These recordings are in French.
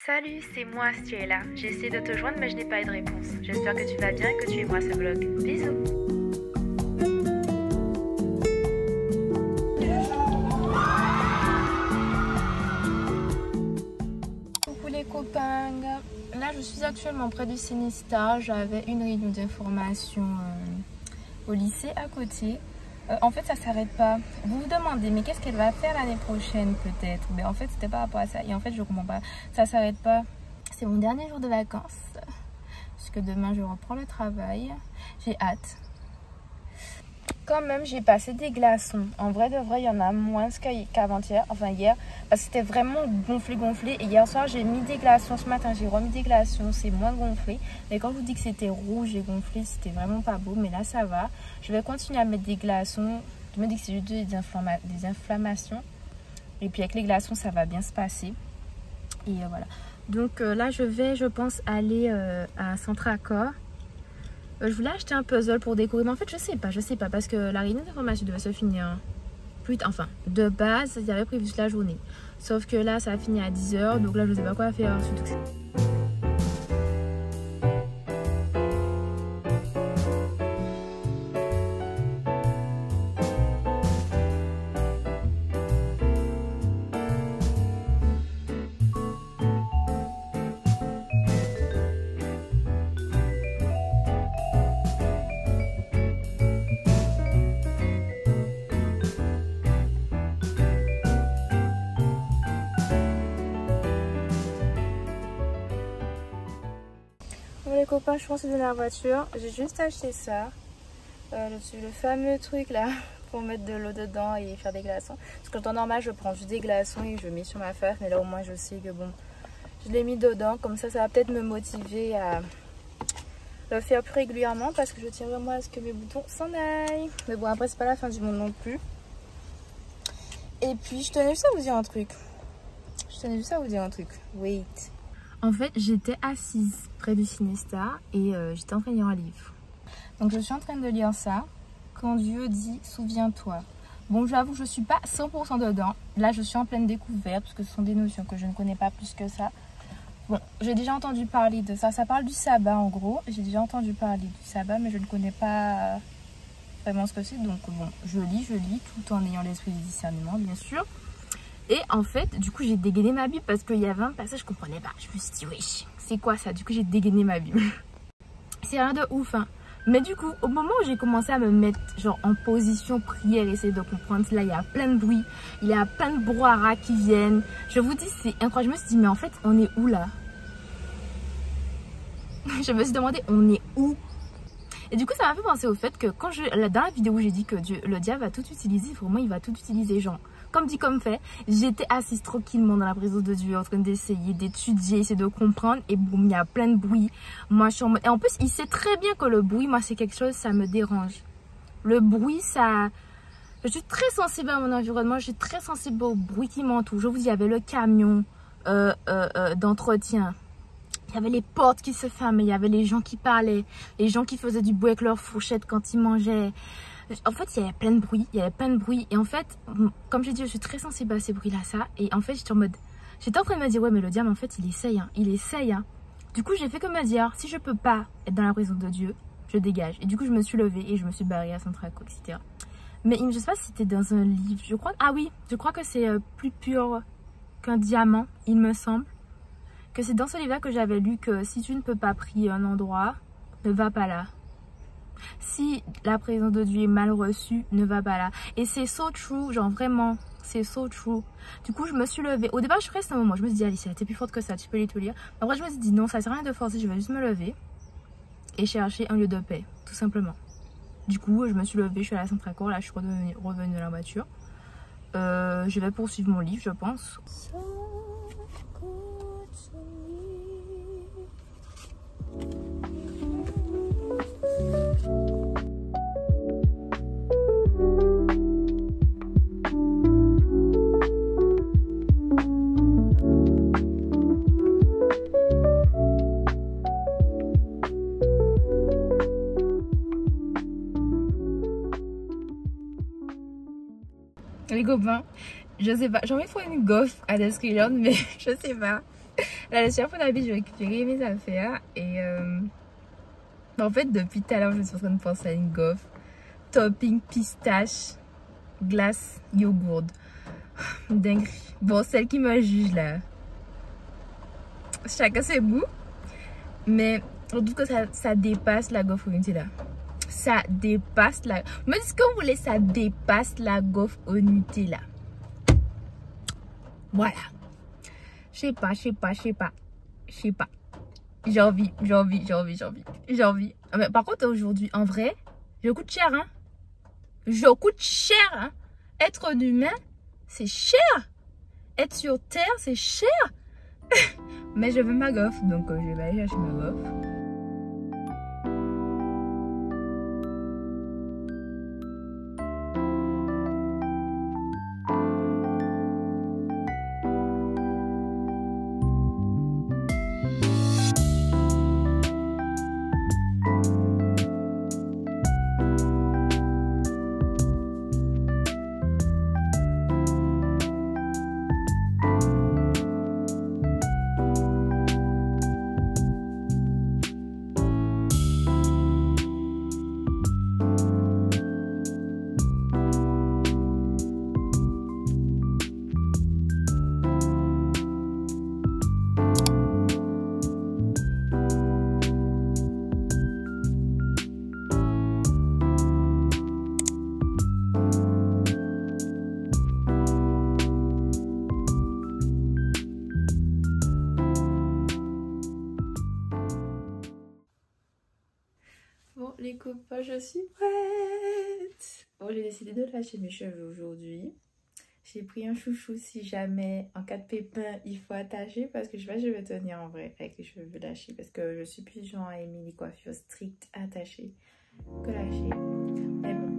Salut, c'est moi si tu es là. J'ai essayé de te joindre mais je n'ai pas eu de réponse. J'espère que tu vas bien et que tu aimeras ce vlog. Bisous. Coucou les copains. Là je suis actuellement près du Cinesta. J'avais une réunion d'information au lycée à côté. En fait ça s'arrête pas. Vous vous demandez mais qu'est-ce qu'elle va faire l'année prochaine peut-être. Mais en fait c'était par rapport à ça. Et en fait je comprends pas. Ça s'arrête pas. C'est mon dernier jour de vacances. Puisque demain je reprends le travail. J'ai hâte. Quand même j'ai passé des glaçons. En vrai de vrai il y en a moins qu'avant-hier. Enfin hier. Parce que c'était vraiment gonflé. Et hier soir j'ai mis des glaçons. Ce matin j'ai remis des glaçons. C'est moins gonflé. Mais quand je vous dis que c'était rouge et gonflé, c'était vraiment pas beau. Mais là ça va. Je vais continuer à mettre des glaçons. Je me dis que c'est juste des inflammations. Et puis avec les glaçons ça va bien se passer. Et voilà. Donc là je vais je pense aller à Centracor. Je voulais acheter un puzzle pour décorer, mais en fait je sais pas parce que la réunion d'information devait se finir plus tard. Enfin, de base, il y avait prévu la journée. Sauf que là, ça a fini à 10 h, donc là je sais pas quoi faire. Surtout que les copains, je pense que c'est dans la voiture. J'ai juste acheté ça. Le fameux truc là pour mettre de l'eau dedans et faire des glaçons. Parce que en temps normal, je prends juste des glaçons et je mets sur ma feuille. Mais là, au moins, je sais que bon, je l'ai mis dedans. Comme ça va peut-être me motiver à le faire plus régulièrement. Parce que je tiens vraiment à ce que mes boutons s'en aillent. Mais bon, après, c'est pas la fin du monde non plus. Et puis, je tenais juste à vous dire un truc. Wait. En fait, j'étais assise près du Cinesta et j'étais en train de lire un livre. Donc, je suis en train de lire ça. Quand Dieu dit « Souviens-toi ». Bon, j'avoue, je ne suis pas 100% dedans. Là, je suis en pleine découverte parce que ce sont des notions que je ne connais pas plus que ça. Bon, j'ai déjà entendu parler de ça. Ça parle du sabbat, en gros. J'ai déjà entendu parler du sabbat, mais je ne connais pas vraiment ce que c'est. Donc, bon, je lis tout en ayant l'esprit du discernement, bien sûr. Et en fait, du coup, j'ai dégainé ma Bible parce qu'il y avait un passage que je comprenais pas. Je me suis dit, oui, c'est quoi ça? Du coup, j'ai dégainé ma Bible. C'est rien de ouf, hein. Mais du coup, au moment où j'ai commencé à me mettre genre en position prière, essayer de comprendre, là, il y a plein de bruit. Il y a plein de brouhaha qui viennent. Je vous dis, c'est incroyable. Je me suis dit, mais en fait, on est où là? Je me suis demandé, on est où? Et du coup, ça m'a fait penser au fait que quand dans la vidéo où j'ai dit que le diable va tout utiliser, vraiment, il va tout utiliser, genre. Comme dit, comme fait, j'étais assise tranquillement dans la présence de Dieu en train d'essayer d'étudier, essayer de comprendre. Et boum, il y a plein de bruit. Moi, je suis en mode... Et en plus, il sait très bien que le bruit, moi, c'est quelque chose, ça me dérange. Le bruit, ça... Je suis très sensible à mon environnement. Je suis très sensible au bruit qui m'entoure. Je vous dis, il y avait le camion d'entretien. Il y avait les portes qui se fermaient. Il y avait les gens qui parlaient. Les gens qui faisaient du bruit avec leur fourchette quand ils mangeaient. En fait, il y avait plein de bruit. Et en fait, comme j'ai dit, je suis très sensible à ces bruits-là, ça. Et en fait, j'étais en train de me dire, ouais, mais le diable, en fait, il essaye, hein. Du coup, j'ai fait que me dire, si je peux pas être dans la présence de Dieu, je dégage. Et du coup, je me suis levée et je me suis barrée à Centracor, etc. Mais je sais pas si c'était dans un livre. Je crois que c'est plus pur qu'un diamant, il me semble. Que c'est dans ce livre-là que j'avais lu que si tu ne peux pas prier un endroit, ne va pas là. Si la présence de Dieu est mal reçue, ne va pas là. Et c'est so true, genre vraiment, c'est so true. Du coup, je me suis levée. Au départ, je reste un moment. Je me suis dit, Alicia, t'es plus forte que ça, tu peux les tout lire. Après, je me suis dit, non, ça sert à rien de forcer, je vais juste me lever et chercher un lieu de paix, tout simplement. Du coup, je me suis levée, je suis allée à Centracor, là, je suis revenue dans la voiture. Je vais poursuivre mon livre, je pense. Les copains, je sais pas, j'ai envie de faire une gaffe à description, mais je sais pas. Là, je suis à mon habit, j'ai récupéré mes affaires. Et en fait, depuis tout à l'heure, je suis en train de penser à une gaufre. Topping pistache, glace, yogourt. Dinguerie. Bon, celle qui me juge là. Chacun ses goûts. Mais en tout cas, ça dépasse la gaufre au Nutella. Ça dépasse la... Me dites ce que vous voulez, ça dépasse la gaufre au Nutella. Voilà. Je sais pas. J'ai envie. Mais par contre, aujourd'hui, en vrai, je coûte cher, hein. Être un humain, c'est cher. Être sur Terre, c'est cher. Mais je veux ma gaufre, donc je vais aller chercher ma gaufre. Bon les copains, je suis prête. Bon, j'ai décidé de lâcher mes cheveux aujourd'hui. J'ai pris un chouchou si jamais en cas de pépin il faut attacher, parce que je sais pas si je vais tenir en vrai avec les cheveux lâchés, parce que je suis plus genre à aimer les coiffures strictes attachées que lâchées. Mais bon.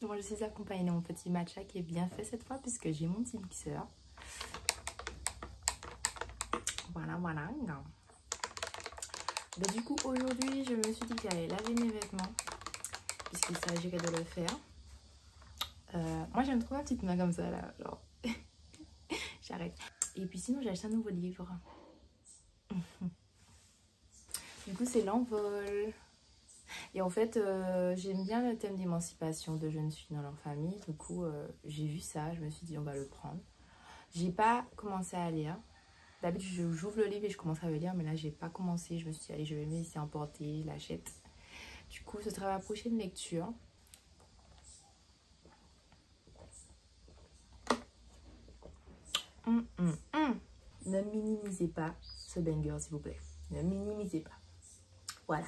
Bon, je suis accompagnée de mon petit matcha qui est bien fait cette fois, puisque j'ai mon petit mixeur. Voilà. Bah, du coup, aujourd'hui, je me suis dit que j'allais laver mes vêtements, puisqu'il s'agirait de le faire. Moi, j'aime trop ma petite main comme ça, là. Genre, j'arrête. Et puis sinon, j'ai acheté un nouveau livre. Du coup, c'est L'Envol. Et en fait, j'aime bien le thème d'émancipation de jeunes filles dans leur famille. Du coup, j'ai vu ça, je me suis dit on va le prendre. J'ai pas commencé à lire. D'habitude, j'ouvre le livre et je commence à le lire, mais là, j'ai pas commencé. Je me suis dit allez, je vais me laisser emporter, l'achète. Du coup, ce sera ma prochaine lecture. Ne minimisez pas ce banger, s'il vous plaît. Ne minimisez pas. Voilà.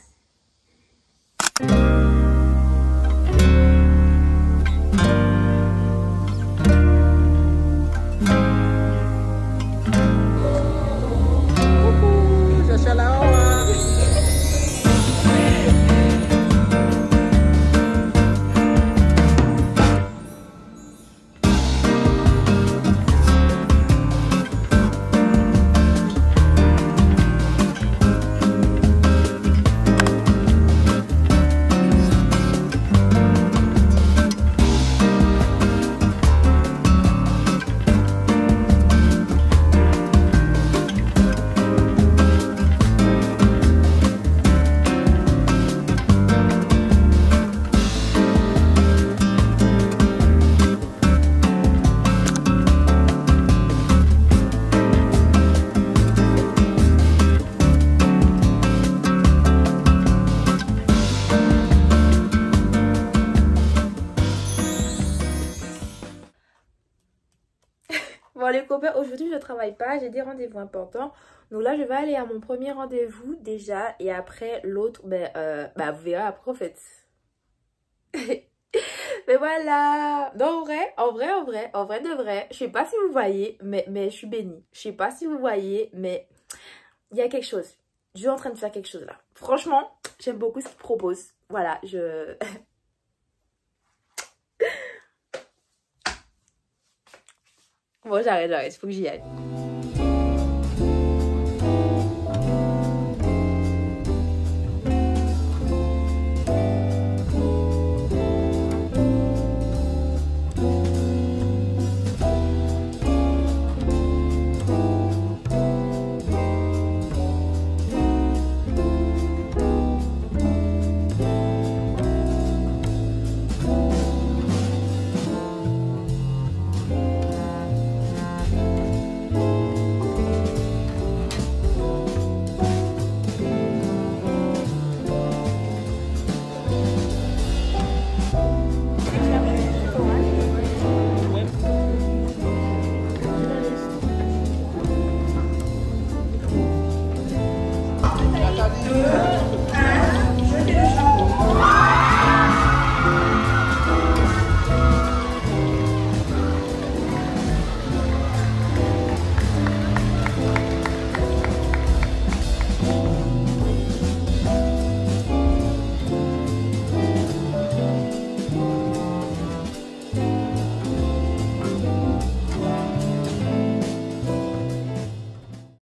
les copains, aujourd'hui je travaille pas, j'ai des rendez-vous importants. Donc là je vais aller à mon premier rendez-vous déjà. Et après l'autre, vous verrez après en fait. Mais voilà. Non, en vrai de vrai. Je sais pas si vous voyez, mais je suis bénie. Je sais pas si vous voyez, mais il y a quelque chose. Je suis en train de faire quelque chose là. Franchement, j'aime beaucoup ce qu'il propose. Voilà, Bon, j'arrête, il faut que j'y aille.